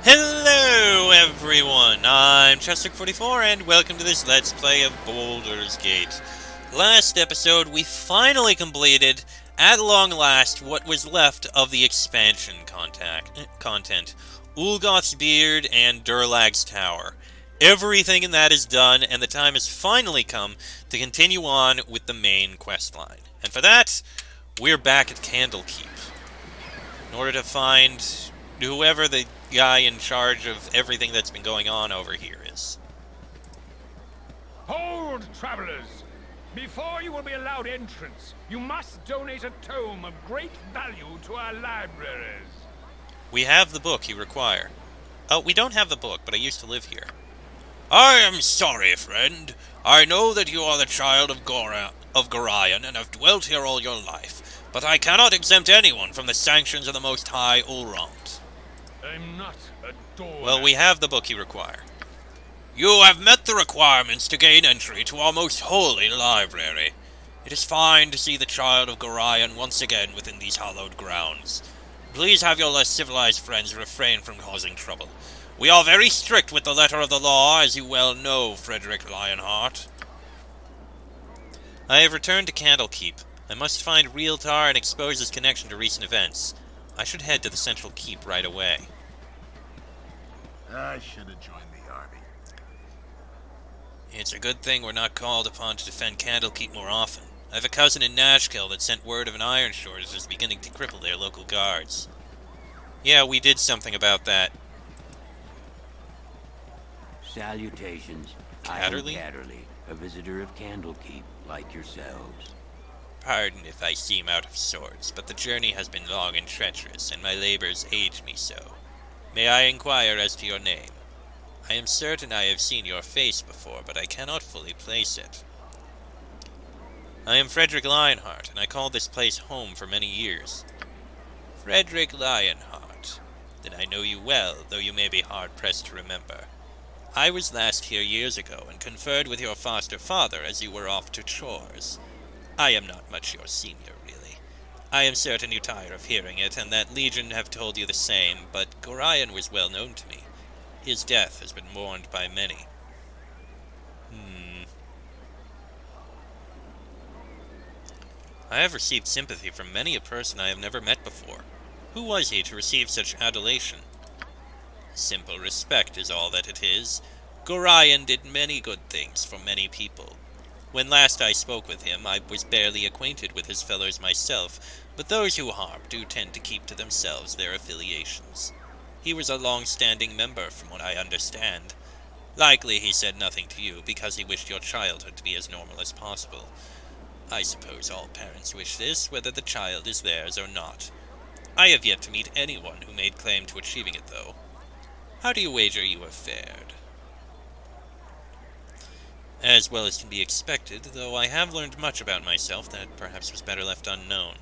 Hello everyone, I'm Chester44 and welcome to this Let's Play of Baldur's Gate. Last episode we finally completed, at long last, what was left of the expansion content. Ulgoth's Beard and Durlag's Tower. Everything in that is done and the time has finally come to continue on with the main questline. And for that, we're back at Candlekeep. In order to find whoever the guy in charge of everything that's been going on over here is. Hold, travelers! Before you will be allowed entrance, you must donate a tome of great value to our libraries. We have the book you require. Oh, we don't have the book, but I used to live here. I am sorry, friend. I know that you are the child of Gorion and have dwelt here all your life, but I cannot exempt anyone from the sanctions of the Most High Ulrond. I'm not a door. Well, we have the book you require. You have met the requirements to gain entry to our most holy library. It is fine to see the child of Gorion once again within these hallowed grounds. Please have your less civilized friends refrain from causing trouble. We are very strict with the letter of the law, as you well know, Frederick Lionheart. I have returned to Candlekeep. I must find Realtar and expose his connection to recent events. I should head to the central keep right away. I should have joined the army. It's a good thing we're not called upon to defend Candlekeep more often. I have a cousin in Nashkel that sent word of an iron shortage that is beginning to cripple their local guards. Yeah, we did something about that. Salutations. Catterley? I am Catterley, a visitor of Candlekeep, like yourselves. Pardon if I seem out of sorts, but the journey has been long and treacherous, and my labors age me so. May I inquire as to your name? I am certain I have seen your face before, but I cannot fully place it. I am Frederick Lionheart, and I called this place home for many years. Frederick Lionheart. Then I know you well, though you may be hard-pressed to remember. I was last here years ago, and conferred with your foster father as you were off to chores. I am not much your senior, really. I am certain you tire of hearing it, and that Legion have told you the same, but Gorion was well known to me. His death has been mourned by many. I have received sympathy from many a person I have never met before. Who was he to receive such adulation? Simple respect is all that it is. Gorion did many good things for many people. When last I spoke with him, I was barely acquainted with his fellows myself, but those who harm do tend to keep to themselves their affiliations. He was a long-standing member, from what I understand. Likely he said nothing to you, because he wished your childhood to be as normal as possible. I suppose all parents wish this, whether the child is theirs or not. I have yet to meet anyone who made claim to achieving it, though. How do you wager you have fared? As well as can be expected, though I have learned much about myself that perhaps was better left unknown.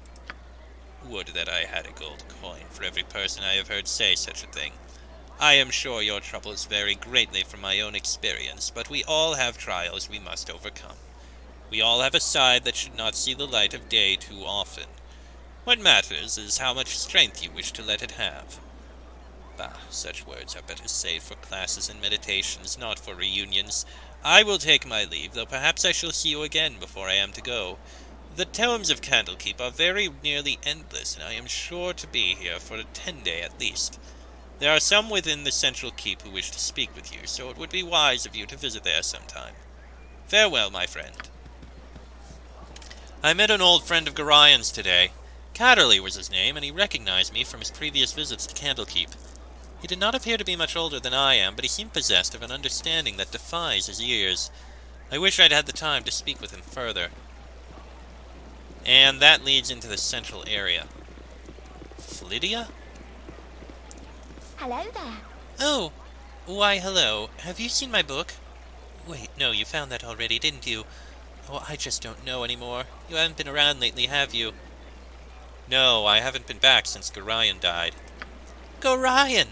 Would that I had a gold coin for every person I have heard say such a thing. I am sure your troubles vary greatly from my own experience, but we all have trials we must overcome. We all have a side that should not see the light of day too often. What matters is how much strength you wish to let it have. Bah, such words are better saved for classes and meditations, not for reunions. I will take my leave, though perhaps I shall see you again before I am to go. The tomes of Candlekeep are very nearly endless, and I am sure to be here for a 10-day at least. There are some within the central keep who wish to speak with you, so it would be wise of you to visit there sometime. Farewell, my friend. I met an old friend of Gorion's today. Catterley was his name, and he recognized me from his previous visits to Candlekeep. He did not appear to be much older than I am, but he seemed possessed of an understanding that defies his years. I wish I'd had the time to speak with him further. And that leads into the central area. Flydia? Hello there. Oh, why hello. Have you seen my book? Wait, no, you found that already, didn't you? Oh, I just don't know anymore. You haven't been around lately, have you? No, I haven't been back since Gorion died. Gorion!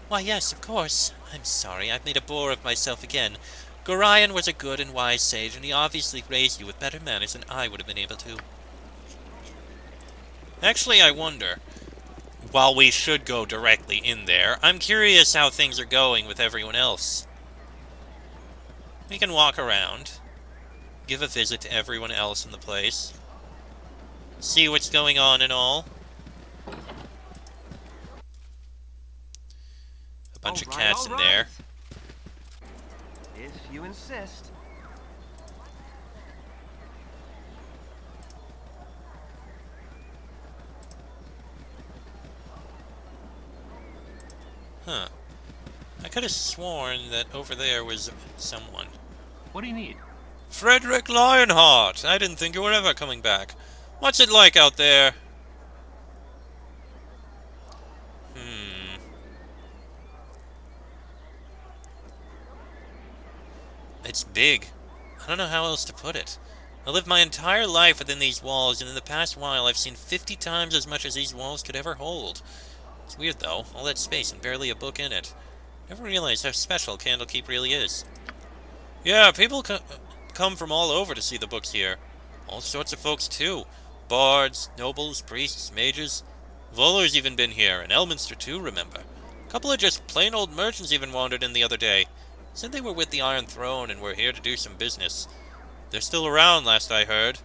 Why, yes, of course. I'm sorry, I've made a bore of myself again. Gorion was a good and wise sage, and he obviously raised you with better manners than I would have been able to. Actually, I wonder, while we should go directly in there, I'm curious how things are going with everyone else. We can walk around, give a visit to everyone else in the place, see what's going on and all. A bunch of cats in there. If you insist. Huh. I could have sworn that over there was someone. What do you need? Frederick Lionheart! I didn't think you were ever coming back. What's it like out there? It's big. I don't know how else to put it. I lived my entire life within these walls, and in the past while I've seen 50 times as much as these walls could ever hold. It's weird, though. All that space and barely a book in it. Never realized how special Candlekeep really is. Yeah, people come from all over to see the books here. All sorts of folks, too. Bards, nobles, priests, mages. Voller's even been here, and Elminster, too, remember. A couple of just plain old merchants even wandered in the other day. Said they were with the Iron Throne and were here to do some business. They're still around, last I heard.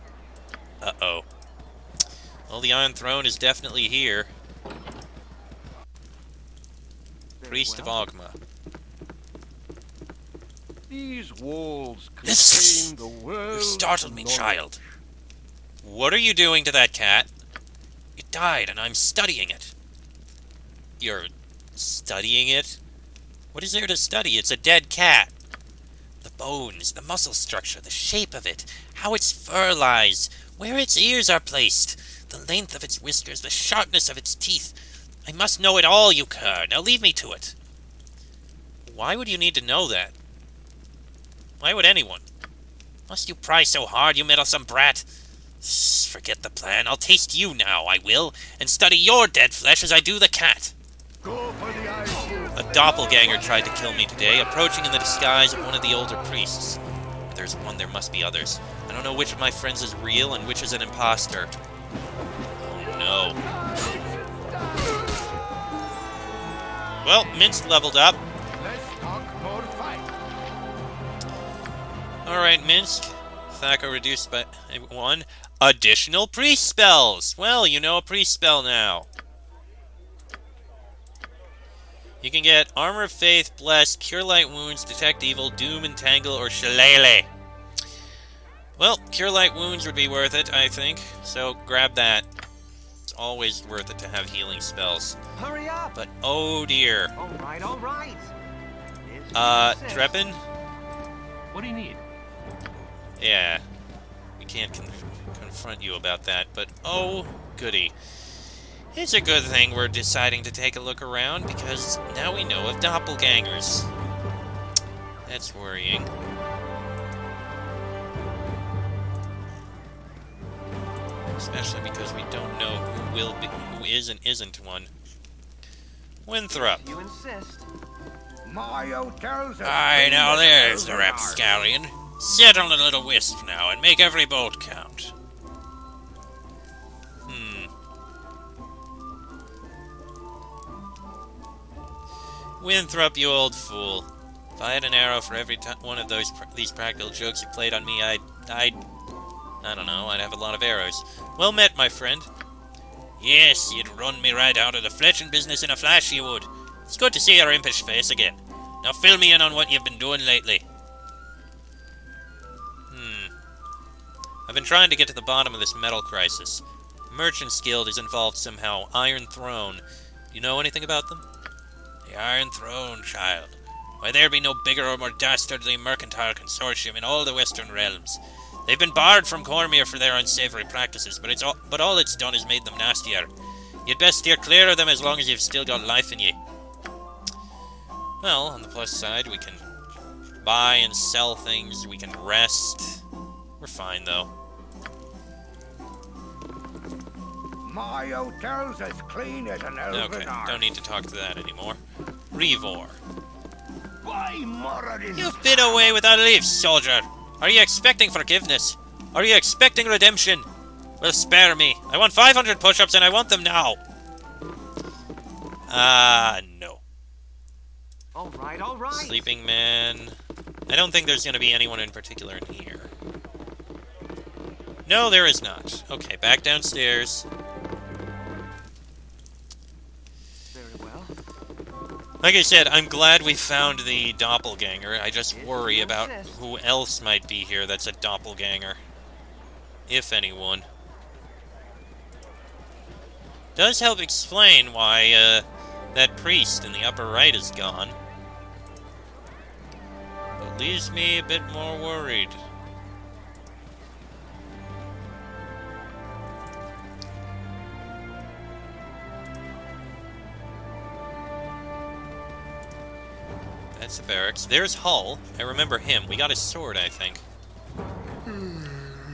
Uh-oh. Well, the Iron Throne is definitely here. Priest of Ogma. These walls This... contain the world. You startled me, child. What are you doing to that cat? It died, and I'm studying it. You're studying it? What is there to study? It's a dead cat. The bones, the muscle structure, the shape of it, how its fur lies, where its ears are placed, the length of its whiskers, the sharpness of its teeth. I must know it all, you cur. Now leave me to it. Why would you need to know that? Why would anyone? Must you pry so hard, you meddlesome brat? Forget the plan. I'll taste you now, I will, and study your dead flesh as I do the cat. Go for the eye. A doppelganger tried to kill me today, approaching in the disguise of one of the older priests. If there's one, there must be others. I don't know which of my friends is real and which is an imposter. Oh no. Well, Minsk leveled up. Let's talk more fight. Alright, Minsk. Thacker reduced by 1. Additional priest spells! Well, you know a priest spell now. You can get Armor of Faith, Bless, Cure Light Wounds, Detect Evil, Doom, Entangle, or Shillelagh. Well, Cure Light Wounds would be worth it, I think. So grab that. It's always worth it to have healing spells. Hurry up! But oh dear. All right. Treppin? What do you need? Yeah. We can't confront you about that, but oh goody. It's a good thing we're deciding to take a look around, because now we know of doppelgangers. That's worrying. Especially because we don't know who is and isn't one. Winthrop. You insist. My hotel's a Aye, now there's the rapscallion. Sit on the little wisp now, and make every bolt count. Winthrop, you old fool. If I had an arrow for every one of these practical jokes you played on me, I don't know, I'd have a lot of arrows. Well met, my friend. Yes, you'd run me right out of the fletching business in a flash, you would. It's good to see your impish face again. Now fill me in on what you've been doing lately. I've been trying to get to the bottom of this metal crisis. Merchant's Guild is involved somehow. Iron Throne. Do you know anything about them? The Iron Throne, child. Why, there be no bigger or more dastardly mercantile consortium in all the Western realms. They've been barred from Cormyr for their unsavory practices, but all it's done is made them nastier. You'd best steer clear of them as long as you've still got life in you. Well, on the plus side, we can buy and sell things, we can rest. We're fine, though. My hotel's as clean as an elven Okay, arse. don't need to talk to that anymore. Revor. Why, Moradin? You've been away without leave, soldier. Are you expecting forgiveness? Are you expecting redemption? Well, spare me. I want 500 push-ups and I want them now. No. All right, all right. Sleeping man. I don't think there's going to be anyone in particular in here. No, there is not. Okay, back downstairs. Very well. Like I said, I'm glad we found the doppelganger. I just worry about who else might be here that's a doppelganger. If anyone. Does help explain why, that priest in the upper right is gone. But leaves me a bit more worried. That's the barracks. There's Hull. I remember him. We got his sword, I think.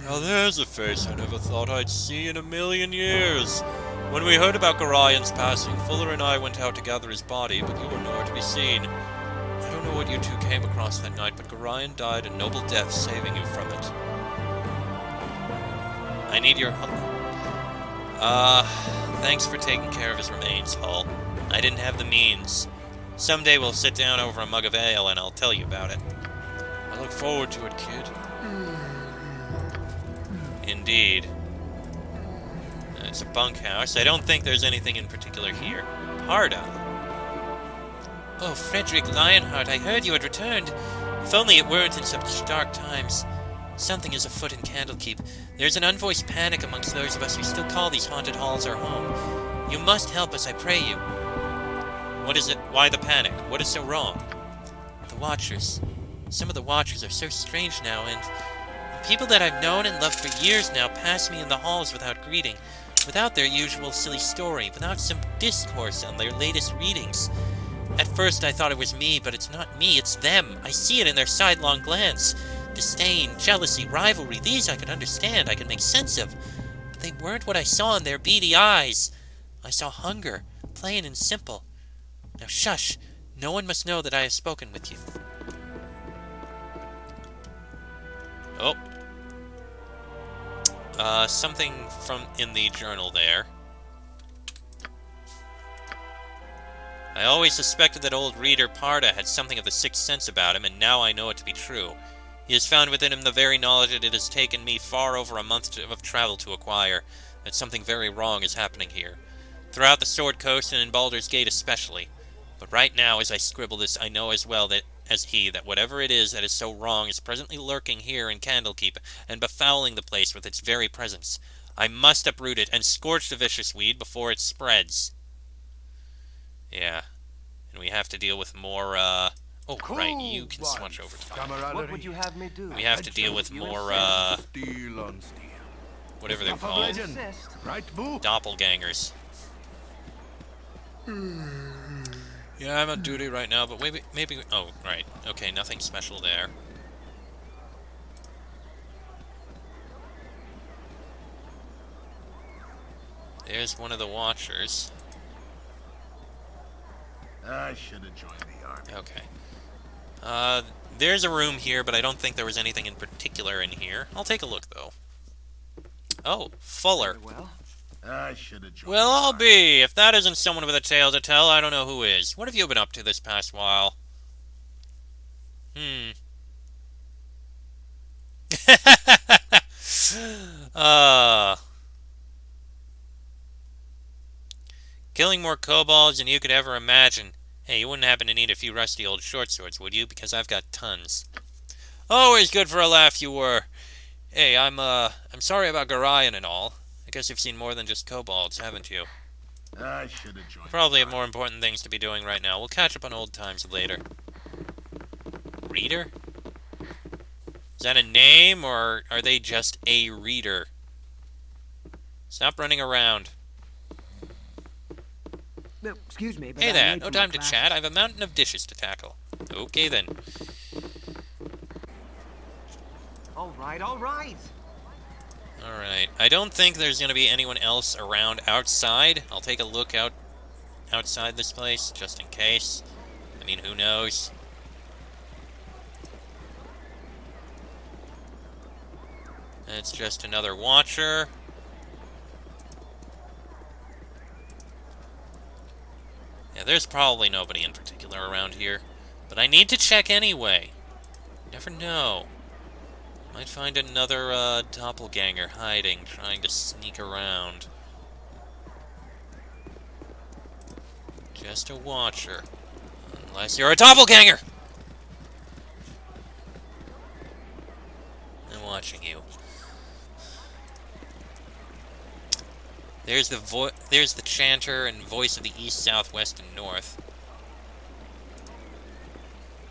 Now there's a face I never thought I'd see in a million years. When we heard about Gorian's passing, Fuller and I went out to gather his body, but you were nowhere to be seen. I don't know what you two came across that night, but Gorian died a noble death, saving you from it. I need your help. Thanks for taking care of his remains, Hull. I didn't have the means. Someday we'll sit down over a mug of ale and I'll tell you about it. I look forward to it, kid. Indeed. It's a bunkhouse. I don't think there's anything in particular here. Harda. Oh, Frederick Lionheart, I heard you had returned. If only it weren't in such dark times. Something is afoot in Candlekeep. There's an unvoiced panic amongst those of us who still call these haunted halls our home. You must help us, I pray you. What is it? Why the panic? What is so wrong? The Watchers. Some of the Watchers are so strange now, and people that I've known and loved for years now pass me in the halls without greeting, without their usual silly story, without some discourse on their latest readings. At first I thought it was me, but it's not me, it's them. I see it in their sidelong glance. Disdain, jealousy, rivalry, these I could understand, I could make sense of. But they weren't what I saw in their beady eyes. I saw hunger, plain and simple. Now shush, no one must know that I have spoken with you. Oh. Something from in the journal there. I always suspected that old reader Parda had something of the sixth sense about him, and now I know it to be true. He has found within him the very knowledge that it has taken me far over a month of travel to acquire, that something very wrong is happening here. Throughout the Sword Coast and in Baldur's Gate especially. But right now, as I scribble this, I know as well as he that whatever it is that is so wrong is presently lurking here in Candlekeep and befouling the place with its very presence. I must uproot it and scorch the vicious weed before it spreads. Yeah. And we have to deal with more, Oh, right, you can switch over to that. What would you have me do? We have to deal with more, whatever they're called. Doppelgangers. Yeah, I'm on duty right now, but maybe... Oh, right. Okay, nothing special there. There's one of the Watchers. I should have joined the army. Okay. There's a room here, but I don't think there was anything in particular in here. I'll take a look, though. Oh, Fuller. Very well. I should have joined. Well, I'll be. If that isn't someone with a tale to tell, I don't know who is. What have you been up to this past while? Killing more kobolds than you could ever imagine. Hey, you wouldn't happen to need a few rusty old short swords, would you? Because I've got tons. Always good for a laugh, you were. Hey, I'm sorry about Gorian and all. I guess you've seen more than just kobolds, haven't you? I should have joined. Probably have more important things to be doing right now. We'll catch up on old times later. Reader? Is that a name, or are they just a reader? Stop running around. No, excuse me, but Hey I'm there, late no for my time to class. chat. I have a mountain of dishes to tackle. Okay then. All right, all right. Alright, I don't think there's going to be anyone else around outside. I'll take a look outside this place, just in case. I mean, who knows? It's just another Watcher. there's probably nobody in particular around here. But I need to check anyway. Never know. Might find another, doppelganger hiding, trying to sneak around. Just a watcher. Unless you're a doppelganger! I'm watching you. There's the chanter and voice of the east, south, west, and north.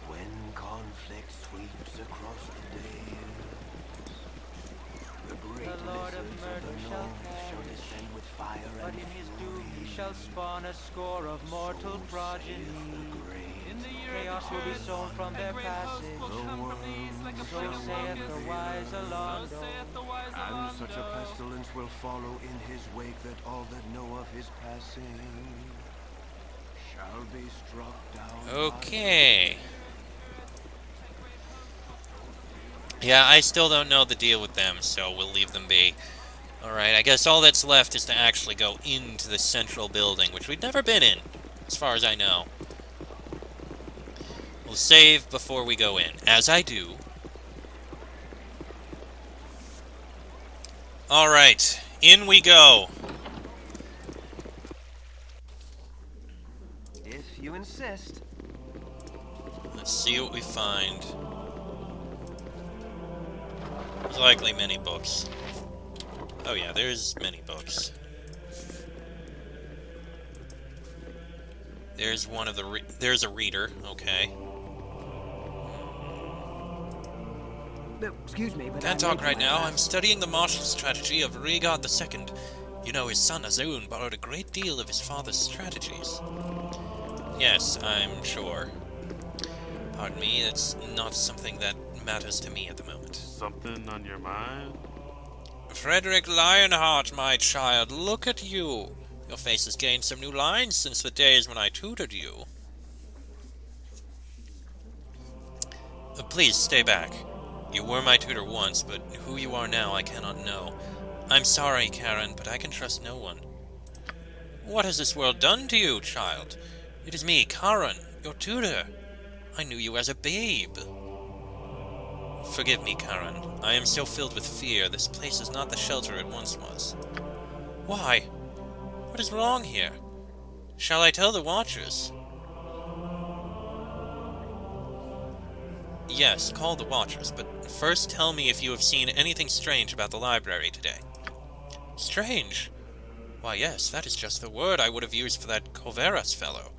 When conflict sweeps across the dales, the great Lord of lizards murder the shall north shall perish, descend with fire but and in his fury. doom he shall spawn a score of mortal progeny. In the Chaos will be sown from their passage. So saith the wise Alando. And such a pestilence will follow in his wake that all that know of his passing shall be struck down. Okay. Yeah, I still don't know the deal with them, so we'll leave them be. Alright, I guess all that's left is to actually go into the central building, which we've never been in, as far as I know. We'll save before we go in, as I do. Alright, in we go. If you insist. Let's see what we find. There's likely many books. Oh yeah, there's many books. There's one of the there's a reader, okay. No, excuse me, but Can't talk right now. I'm studying the martial strategy of Rhaegar II. You know, his son Azun borrowed a great deal of his father's strategies. Yes, I'm sure. Pardon me, that's not something that matters to me at the moment. Something on your mind? Frederick Lionheart, my child, look at you. Your face has gained some new lines since the days when I tutored you. Please, stay back. You were my tutor once, but who you are now I cannot know. I'm sorry, Karen, but I can trust no one. What has this world done to you, child? It is me, Karen, your tutor. I knew you as a babe. Forgive me, Karen. I am so filled with fear. This place is not the shelter it once was. Why? What is wrong here? Shall I tell the Watchers? Yes, call the Watchers, but first tell me if you have seen anything strange about the library today. Strange? Why, yes, that is just the word I would have used for that Coveras fellow.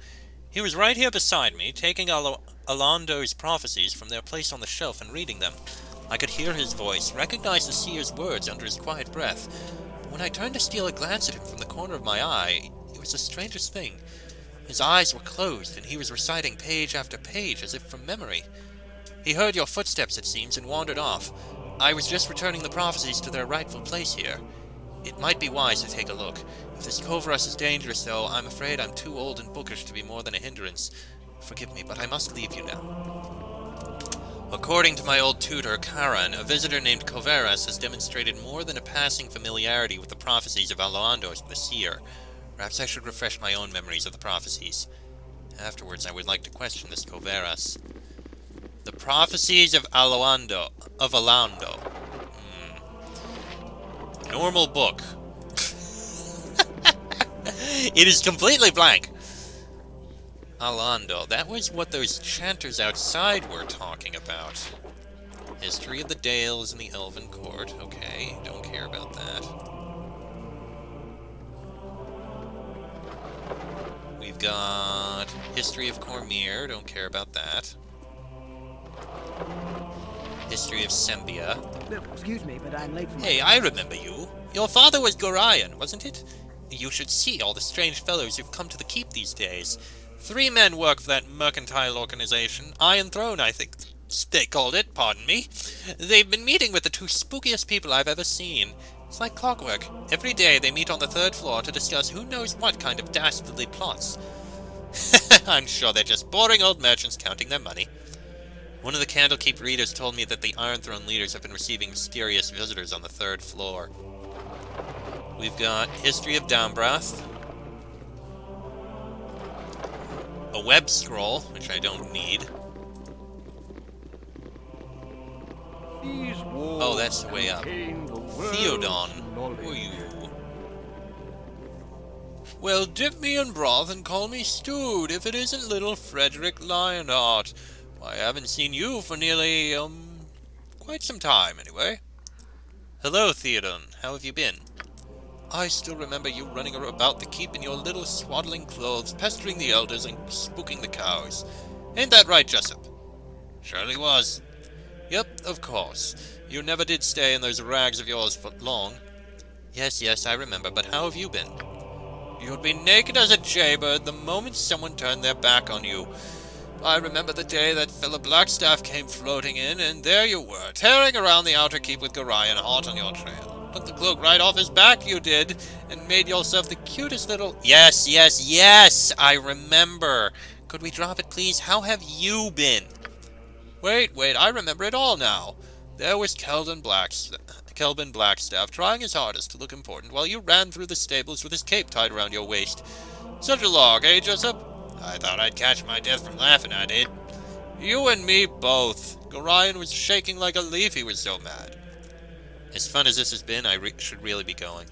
He was right here beside me, taking Alando's prophecies from their place on the shelf and reading them. I could hear his voice, recognize the seer's words under his quiet breath. But when I turned to steal a glance at him from the corner of my eye, it was the strangest thing. His eyes were closed, and he was reciting page after page as if from memory. He heard your footsteps, it seems, and wandered off. I was just returning the prophecies to their rightful place here. It might be wise to take a look. If this Coveras is dangerous, though, I'm afraid I'm too old and bookish to be more than a hindrance. Forgive me, but I must leave you now. According to my old tutor, Karen, a visitor named Coveras has demonstrated more than a passing familiarity with the prophecies of Alando the seer. Perhaps I should refresh my own memories of the prophecies. Afterwards, I would like to question this Coveras. The prophecies of Alando. Normal book. It is completely blank. Alando. That was what those chanters outside were talking about. History of the Dales and the Elven Court. Okay, don't care about that. We've got History of Cormyr. Don't care about that. History of Sembia. No, excuse me, but I'm late for my Hey, I remember you. Your father was Gorion, wasn't it? You should see all the strange fellows who've come to the keep these days. 3 men work for that mercantile organization. Iron Throne, I think they called it, pardon me. They've been meeting with the 2 spookiest people I've ever seen. It's like clockwork. Every day they meet on the 3rd floor to discuss who knows what kind of dastardly plots. I'm sure they're just boring old merchants counting their money. One of the Candlekeep readers told me that the Iron Throne leaders have been receiving mysterious visitors on the 3rd floor. We've got History of Downbrath. a web scroll, which I don't need. Oh, that's the way up. Theodon, who are you? Well, dip me in broth and call me stewed, if it isn't little Frederick Lionheart. I haven't seen you for nearly, quite some time, anyway. Hello, Theodon. How have you been? I still remember you running about the keep in your little swaddling clothes, pestering the elders and spooking the cows. Ain't that right, Jessup? Surely was. Yep, of course. You never did stay in those rags of yours for long. Yes, I remember, but how have you been? You'd be naked as a jaybird the moment someone turned their back on you. I remember the day that fellow Blackstaff came floating in, and there you were, tearing around the outer keep with Gorion hot on your trail. Took the cloak right off his back, you did, and made yourself the cutest little... Yes, I remember. Could we drop it, please? How have you been? Wait, I remember it all now. There was Kelvin Blackstaff trying his hardest to look important while you ran through the stables with his cape tied around your waist. Such a lark, eh, Jessup? I thought I'd catch my death from laughing, I did. You and me both. Gorion was shaking like a leaf, he was so mad. As fun as this has been, I should really be going.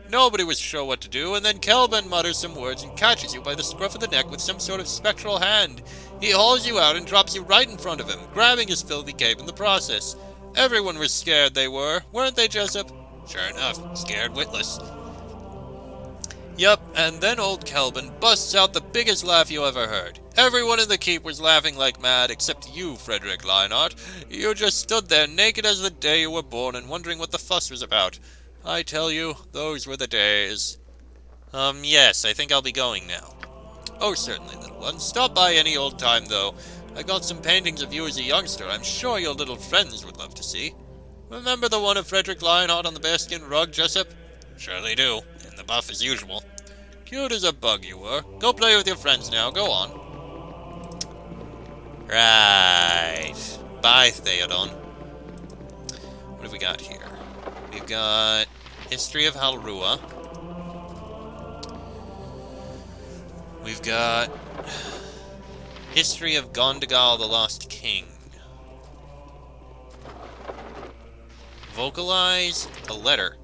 Nobody was sure what to do, and then Kelvin mutters some words and catches you by the scruff of the neck with some sort of spectral hand. He hauls you out and drops you right in front of him, grabbing his filthy cape in the process. Everyone was scared, they were, weren't they, Jessup? Sure enough, scared witless. Yup, and then old Kelvin busts out the biggest laugh you ever heard. Everyone in the keep was laughing like mad, except you, Frederick Lionheart. You just stood there naked as the day you were born and wondering what the fuss was about. I tell you, those were the days. Yes, I think I'll be going now. Oh, certainly, little one. Stop by any old time, though. I got some paintings of you as a youngster I'm sure your little friends would love to see. Remember the one of Frederick Lionheart on the bearskin rug, Jessup? Surely do, in the buff as usual. Cute as a bug you were. Go play with your friends now, go on. Right. Bye, Theodon. What have we got here? We've got History of Halrua. We've got History of Gondegal the Lost King. Vocalize a letter.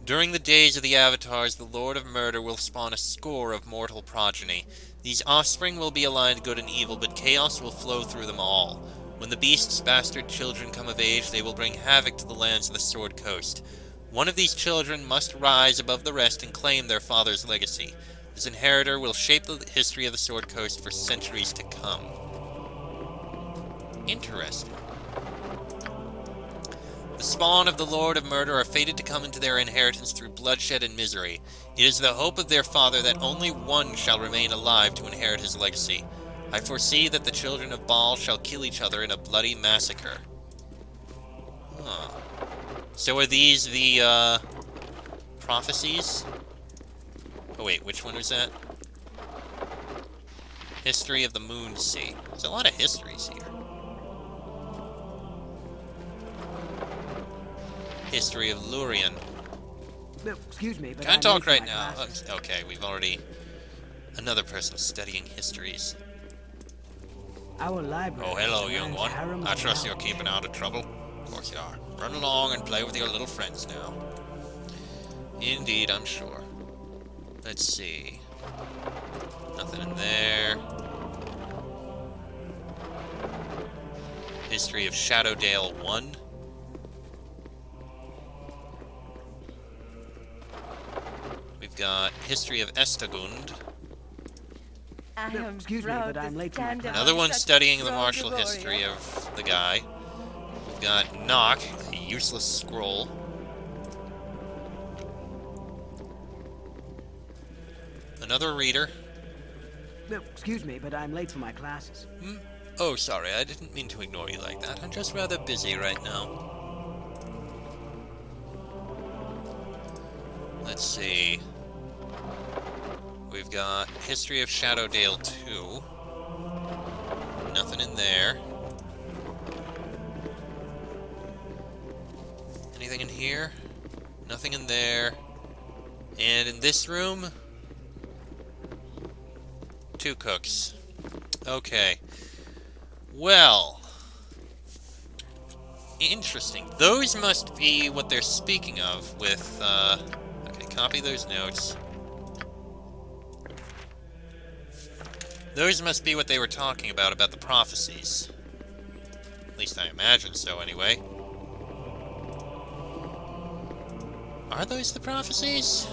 During the days of the Avatars, the Lord of Murder will spawn a score of mortal progeny. These offspring will be aligned good and evil, but chaos will flow through them all. When the beast's bastard children come of age, they will bring havoc to the lands of the Sword Coast. One of these children must rise above the rest and claim their father's legacy. This inheritor will shape the history of the Sword Coast for centuries to come. Interesting. The spawn of the Lord of Murder are fated to come into their inheritance through bloodshed and misery. It is the hope of their father that only one shall remain alive to inherit his legacy. I foresee that the children of Baal shall kill each other in a bloody massacre. Huh. So are these the, prophecies? Oh wait, which one was that? History of the Moon Sea. There's a lot of histories here. History of Lurien. No, excuse me, but Can't talk right now. Okay, we've already... Another person studying histories. Our library. Oh, hello, young one. I trust you're keeping out of trouble. Of course you are. Run along and play with your little friends now. Indeed, I'm sure. Let's see. Nothing in there. History of Shadowdale 1. We've got History of Estagund. No, excuse me, but I'm late for my class. Another one studying the martial history of the guy. We've got Knock, a useless scroll. Another reader. No, excuse me, but I'm late for my classes. Oh, sorry, I didn't mean to ignore you like that. I'm just rather busy right now. Let's see. We've got History of Shadowdale 2. Nothing in there. Anything in here? Nothing in there. And in this room... 2 cooks. Okay. Well. Interesting. Those must be what they're speaking of with, okay, copy those notes. Those must be what they were talking about the prophecies. At least I imagine so, anyway. Are those the prophecies?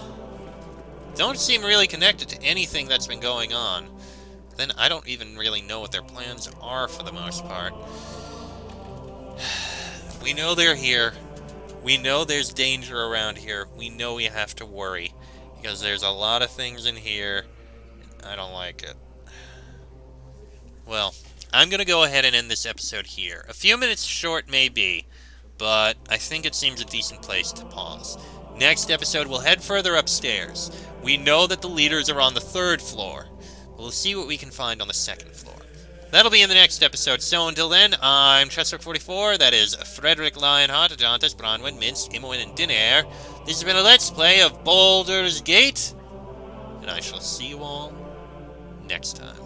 Don't seem really connected to anything that's been going on. Then I don't even really know what their plans are for the most part. We know they're here. We know there's danger around here. We know we have to worry. Because there's a lot of things in here, and I don't like it. Well, I'm going to go ahead and end this episode here. A few minutes short, maybe, but I think it seems a decent place to pause. Next episode, we'll head further upstairs. We know that the leaders are on the 3rd floor. We'll see what we can find on the 2nd floor. That'll be in the next episode, so until then, I'm Chester44, that is Frederick Lionheart, Adantis, Bronwyn, Minsk, Imoen, and Dinair. This has been a Let's Play of Baldur's Gate, and I shall see you all next time.